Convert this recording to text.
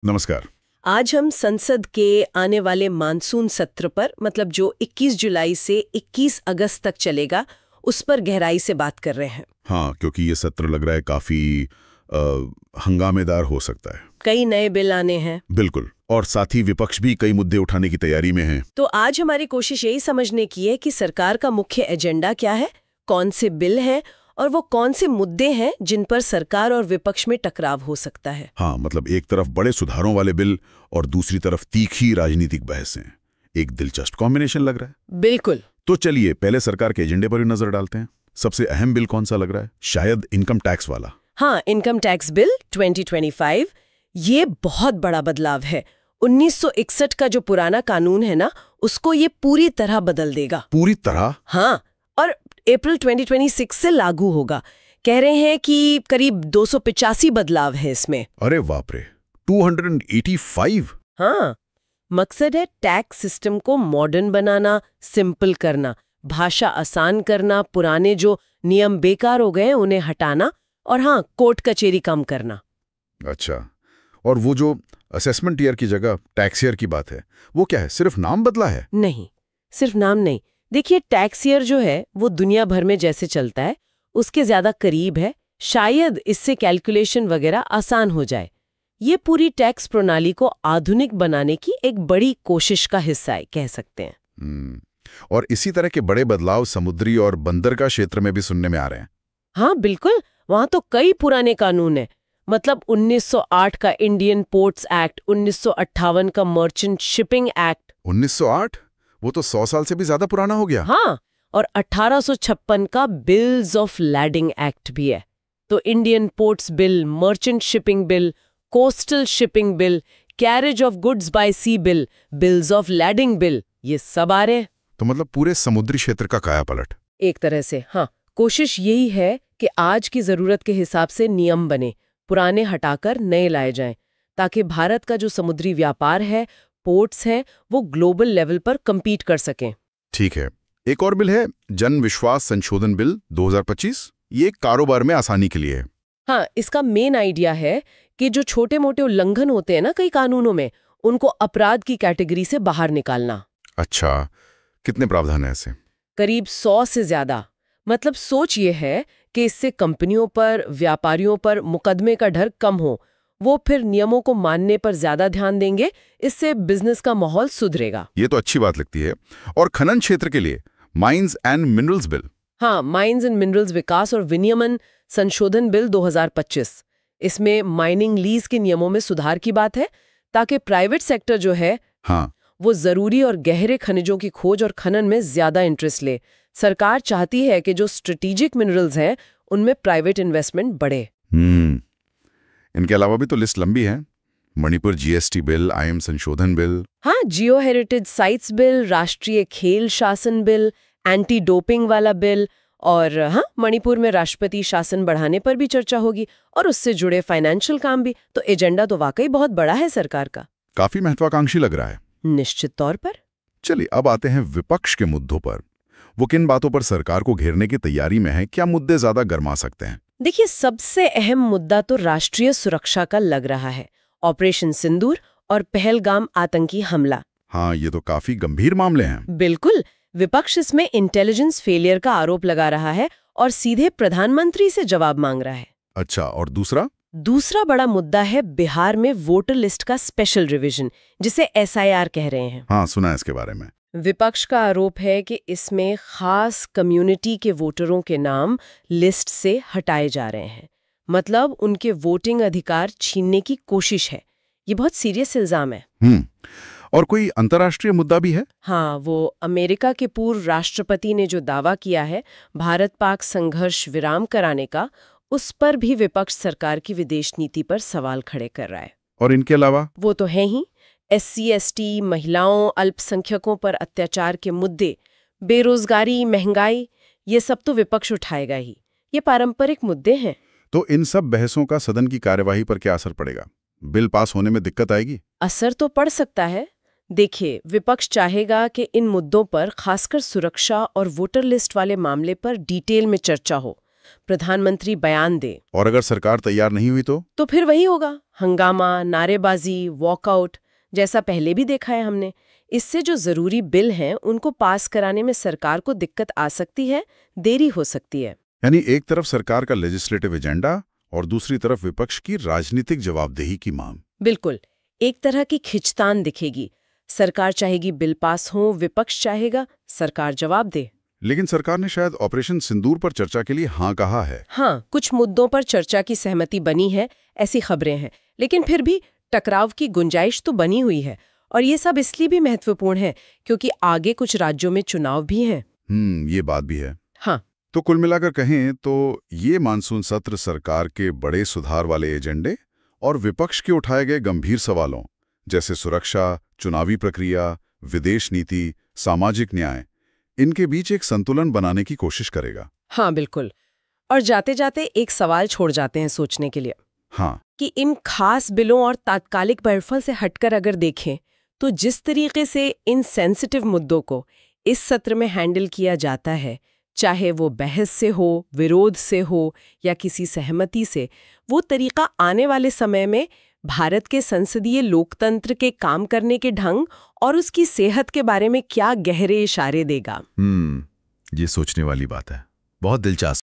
नमस्कार। आज हम संसद के आने वाले मानसून सत्र पर मतलब जो 21 जुलाई से 21 अगस्त तक चलेगा उस पर गहराई से बात कर रहे हैं। हाँ, क्योंकि ये सत्र लग रहा है काफी हंगामेदार हो सकता है। कई नए बिल आने हैं। बिल्कुल, और साथ ही विपक्ष भी कई मुद्दे उठाने की तैयारी में है। तो आज हमारी कोशिश यही समझने की है कि सरकार का मुख्य एजेंडा क्या है, कौन से बिल हैं और वो कौन से मुद्दे हैं जिन पर सरकार और विपक्ष में टकराव हो सकता है। हाँ, मतलब एक तरफ बड़े सुधारों वाले बिल और दूसरी तरफ तीखी राजनीतिक बहसें। एक दिलचस्प कॉम्बिनेशन लग रहा है। बिल्कुल। तो चलिए पहले सरकार के एजेंडे पर भी नजर डालते हैं। सबसे अहम बिल कौन सा लग रहा है? शायद इनकम टैक्स वाला। हाँ, इनकम टैक्स बिल 2025 ये बहुत बड़ा बदलाव है। 1961 का जो पुराना कानून है ना, उसको ये पूरी तरह बदल देगा। पूरी तरह? हाँ, और अप्रैल 2026 से लागू होगा। कह रहे हैं कि करीब 285 बदलाव है इसमें। अरे बाप रे, 285? हाँ, मकसद है टैक्स सिस्टम को मॉडर्न बनाना, सिंपल करना, भाषा आसान करना, पुराने जो नियम बेकार हो गए उन्हें हटाना और हाँ, कोर्ट कचहरी कम करना। अच्छा, और वो जो असेसमेंट ईयर की जगह टैक्स ईयर की बात है, वो क्या है? सिर्फ नाम बदला है? नहीं, सिर्फ नाम नहीं। देखिए, टैक्स ईयर जो है वो दुनिया भर में जैसे चलता है उसके ज्यादा करीब है। शायद इससे कैलकुलेशन वगैरह आसान हो जाए। ये पूरी टैक्स प्रणाली को आधुनिक बनाने की एक बड़ी कोशिश का हिस्सा है, कह सकते हैं। और इसी तरह के बड़े बदलाव समुद्री और बंदरगाह क्षेत्र में भी सुनने में आ रहे हैं। हाँ बिल्कुल, वहां तो कई पुराने कानून हैं। मतलब 1908 का इंडियन पोर्ट्स एक्ट, 1958 का मर्चेंट शिपिंग एक्ट। 1908? वो तो 100 साल से भी ज्यादा पुराना हो गया। हाँ, और 1856 का बिल्स ऑफ लैडिंग एक्ट भी है। तो Indian ports bill, merchant shipping bill, coastal shipping bill, carriage of goods by sea bill, bills of lading bill, ये सब आ रहे हैं। तो मतलब पूरे समुद्री क्षेत्र का कायापलट। एक तरह से हाँ, कोशिश यही है कि आज की जरूरत के हिसाब से नियम बने, पुराने हटाकर नए लाए जाएं, ताकि भारत का जो समुद्री व्यापार है, पोर्ट्स हैं, वो ग्लोबल लेवल पर कम्पीट कर सकें। ठीक है। एक और बिल है जन विश्वास संशोधन बिल 2025। ये कारोबार में आसानी के लिए है। हाँ, इसका मेन आइडिया है कि जो छोटे मोटे उल्लंघन होते हैं ना कई कानूनों में, उनको अपराध की कैटेगरी से बाहर निकालना। अच्छा, कितने प्रावधान है ऐसे? करीब 100 से ज्यादा। मतलब सोच ये है कि इससे कंपनियों पर, व्यापारियों पर मुकदमे का डर कम हो। वो फिर नियमों को मानने पर ज्यादा ध्यान देंगे। इससे बिजनेस का माहौल सुधरेगा। ये तो अच्छी बात लगती है। और खनन क्षेत्र के लिए माइंस एंड मिनरल्स बिल। हाँ, माइंस एंड मिनरल्स विकास और विनियमन संशोधन बिल 2025। इसमें माइनिंग लीज के नियमों में सुधार की बात है, ताकि प्राइवेट सेक्टर जो है हाँ, वो जरूरी और गहरे खनिजों की खोज और खनन में ज्यादा इंटरेस्ट ले। सरकार चाहती है कि जो स्ट्रेटेजिक मिनरल्स हैं उनमें प्राइवेट इन्वेस्टमेंट बढ़े। इनके अलावा भी तो लिस्ट लंबी है। मणिपुर जीएसटी बिल, आईएम संशोधन बिल। हाँ, जियो हेरिटेज साइट्स बिल, राष्ट्रीय खेल शासन बिल, एंटी डोपिंग वाला बिल और हाँ, मणिपुर में राष्ट्रपति शासन बढ़ाने पर भी चर्चा होगी और उससे जुड़े फाइनेंशियल काम भी। तो एजेंडा तो वाकई बहुत बड़ा है सरकार का। काफी महत्वाकांक्षी लग रहा है। निश्चित तौर पर। चलिए अब आते हैं विपक्ष के मुद्दों पर। वो किन बातों पर सरकार को घेरने की तैयारी में है? क्या मुद्दे ज्यादा गर्मा सकते हैं? देखिए, सबसे अहम मुद्दा तो राष्ट्रीय सुरक्षा का लग रहा है। ऑपरेशन सिंदूर और पहलगाम आतंकी हमला। हाँ, ये तो काफी गंभीर मामले हैं। बिल्कुल, विपक्ष इसमें इंटेलिजेंस फेलियर का आरोप लगा रहा है और सीधे प्रधानमंत्री से जवाब मांग रहा है। अच्छा, और दूसरा बड़ा मुद्दा है बिहार में वोटर लिस्ट का स्पेशल रिवीजन, जिसे एसआईआर कह रहे हैं। हाँ, सुना है इसके बारे में। विपक्ष का आरोप है कि इसमें खास कम्युनिटी के वोटरों के नाम लिस्ट से हटाए जा रहे हैं। मतलब उनके वोटिंग अधिकार छीनने की कोशिश है। ये बहुत सीरियस इल्जाम है। और कोई अंतर्राष्ट्रीय मुद्दा भी है? हाँ, वो अमेरिका के पूर्व राष्ट्रपति ने जो दावा किया है भारत पाक संघर्ष विराम कराने का, उस पर भी विपक्ष सरकार की विदेश नीति पर सवाल खड़े कर रहा है। और इनके अलावा? वो तो है ही, SC/ST, महिलाओं, अल्पसंख्यकों पर अत्याचार के मुद्दे, बेरोजगारी, महंगाई, ये सब तो विपक्ष उठाएगा ही। ये पारंपरिक मुद्दे हैं। तो इन सब बहसों का सदन की कार्यवाही पर क्या असर पड़ेगा? बिल पास होने में दिक्कत आएगी? असर तो पड़ सकता है। देखिए, विपक्ष चाहेगा कि इन मुद्दों पर, खासकर सुरक्षा और वोटर लिस्ट वाले मामले पर डिटेल में चर्चा हो। प्रधानमंत्री बयान दे। और अगर सरकार तैयार नहीं हुई तो फिर वही होगा, हंगामा, नारेबाजी, वॉकआउट, जैसा पहले भी देखा है हमने। इससे जो जरूरी बिल हैं उनको पास कराने में सरकार को दिक्कत आ सकती है, देरी हो सकती है। यानी एक तरफ सरकार का लेजिस्लेटिव एजेंडा और दूसरी तरफ विपक्ष की राजनीतिक जवाबदेही की मांग। बिल्कुल, एक तरह की खिंचतान दिखेगी। सरकार चाहेगी बिल पास हो, विपक्ष चाहेगा सरकार जवाब दे। लेकिन सरकार ने शायद ऑपरेशन सिंदूर पर चर्चा के लिए हाँ कहा है। हाँ, कुछ मुद्दों पर चर्चा की सहमति बनी है, ऐसी खबरें हैं। लेकिन फिर भी टकराव की गुंजाइश तो बनी हुई है। और ये सब इसलिए भी महत्वपूर्ण है क्योंकि आगे कुछ राज्यों में चुनाव भी हैं। ये बात भी है। हाँ, तो कुल मिलाकर कहें तो ये मानसून सत्र सरकार के बड़े सुधार वाले एजेंडे और विपक्ष के उठाए गए गंभीर सवालों जैसे सुरक्षा, चुनावी प्रक्रिया, विदेश नीति, सामाजिक न्याय, इनके बीच एक संतुलन बनाने की कोशिश करेगा। हाँ बिल्कुल। और जाते जाते एक सवाल छोड़ जाते हैं सोचने के लिए। हाँ, कि इन खास बिलों और तात्कालिक बहरफल से हटकर अगर देखें तो जिस तरीके से इन सेंसिटिव मुद्दों को इस सत्र में हैंडल किया जाता है, चाहे वो बहस से हो, विरोध से हो या किसी सहमति से, वो तरीका आने वाले समय में भारत के संसदीय लोकतंत्र के काम करने के ढंग और उसकी सेहत के बारे में क्या गहरे इशारे देगा। ये सोचने वाली बात है, बहुत दिलचस्प।